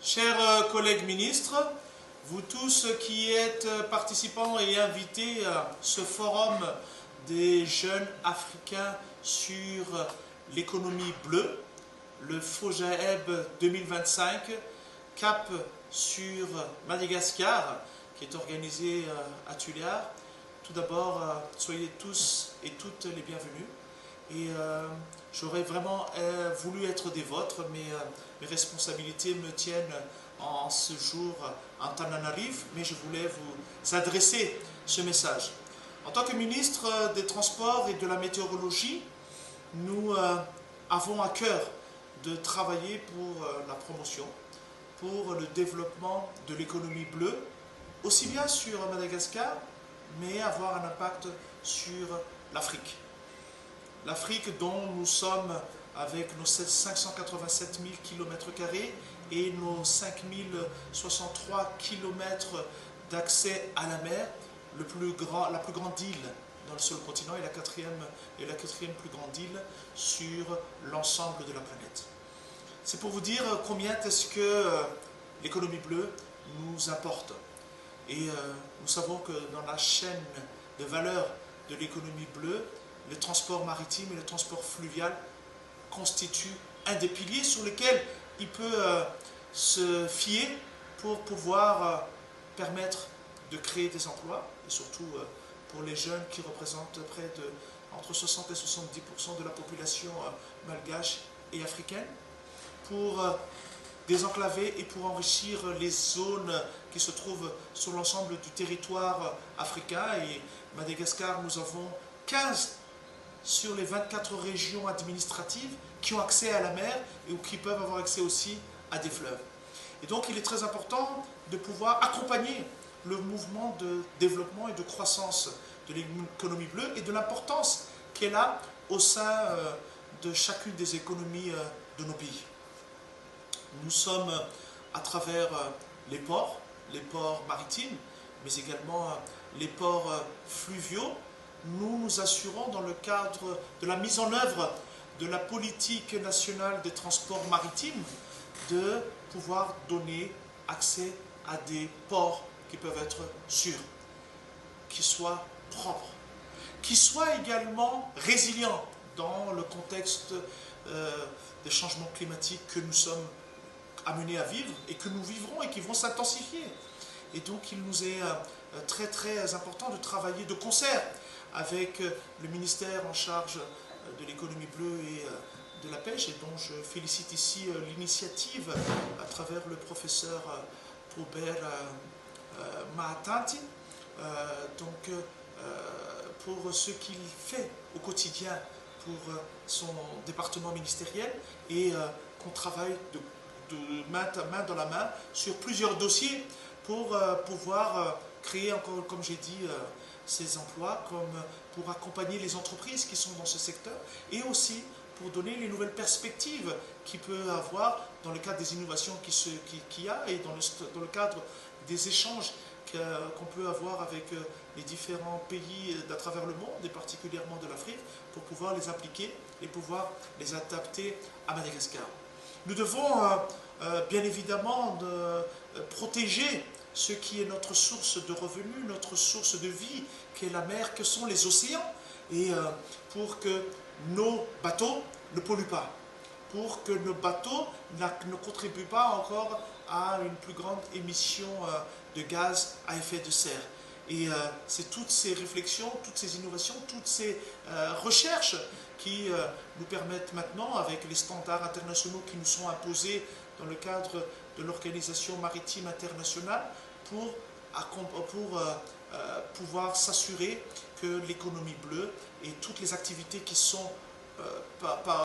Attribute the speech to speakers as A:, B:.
A: Chers collègues ministres, vous tous qui êtes participants et invités à ce forum des jeunes africains sur l'économie bleue, le FOJAEB 2025, cap sur Madagascar, qui est organisé à Tuléar. Tout d'abord, soyez tous et toutes les bienvenus. Et j'aurais vraiment voulu être des vôtres, mais mes responsabilités me tiennent en ce jour en Tananarive, mais je voulais vous adresser ce message. En tant que ministre des Transports et de la Météorologie, nous avons à cœur de travailler pour la promotion, pour le développement de l'économie bleue, aussi bien sur Madagascar, mais avoir un impact sur l'Afrique. L'Afrique dont nous sommes, avec nos 587 000 km² et nos 5063 km d'accès à la mer, la plus grande île dans le seul continent et la quatrième plus grande île sur l'ensemble de la planète. C'est pour vous dire combien est-ce que l'économie bleue nous importe. Et nous savons que dans la chaîne de valeur de l'économie bleue, le transport maritime et le transport fluvial constituent un des piliers sur lesquels il peut se fier pour pouvoir permettre de créer des emplois, et surtout pour les jeunes qui représentent près de entre 60 et 70% de la population malgache et africaine, pour désenclaver et pour enrichir les zones qui se trouvent sur l'ensemble du territoire africain. Et Madagascar, nous avons 15 sur les 24 régions administratives qui ont accès à la mer et qui peuvent avoir accès aussi à des fleuves. Et donc il est très important de pouvoir accompagner le mouvement de développement et de croissance de l'économie bleue et de l'importance qu'elle a au sein de chacune des économies de nos pays. Nous sommes à travers les ports maritimes, mais également les ports fluviaux. Nous nous assurons dans le cadre de la mise en œuvre de la politique nationale des transports maritimes de pouvoir donner accès à des ports qui peuvent être sûrs, qui soient propres, qui soient également résilients dans le contexte des changements climatiques que nous sommes amenés à vivre et que nous vivrons et qui vont s'intensifier. Et donc il nous est très important de travailler de concert avec le ministère en charge de l'économie bleue et de la pêche, et dont je félicite ici l'initiative à travers le professeur Robert Mahatanti, pour ce qu'il fait au quotidien pour son département ministériel, et qu'on travaille de main dans la main sur plusieurs dossiers pour pouvoir créer, encore comme j'ai dit, ces emplois, comme pour accompagner les entreprises qui sont dans ce secteur, et aussi pour donner les nouvelles perspectives qu'il peut avoir dans le cadre des innovations qu'il y a, et dans le cadre des échanges qu'on peut avoir avec les différents pays à travers le monde, et particulièrement de l'Afrique, pour pouvoir les appliquer et pouvoir les adapter à Madagascar. Nous devons bien évidemment protéger ce qui est notre source de revenus, notre source de vie, qui est la mer, que sont les océans, et pour que nos bateaux ne polluent pas, pour que nos bateaux ne contribuent pas encore à une plus grande émission de gaz à effet de serre. Et c'est toutes ces réflexions, toutes ces innovations, toutes ces recherches qui nous permettent maintenant, avec les standards internationaux qui nous sont imposés dans le cadre de l'Organisation maritime internationale, pour pouvoir s'assurer que l'économie bleue et toutes les activités qui sont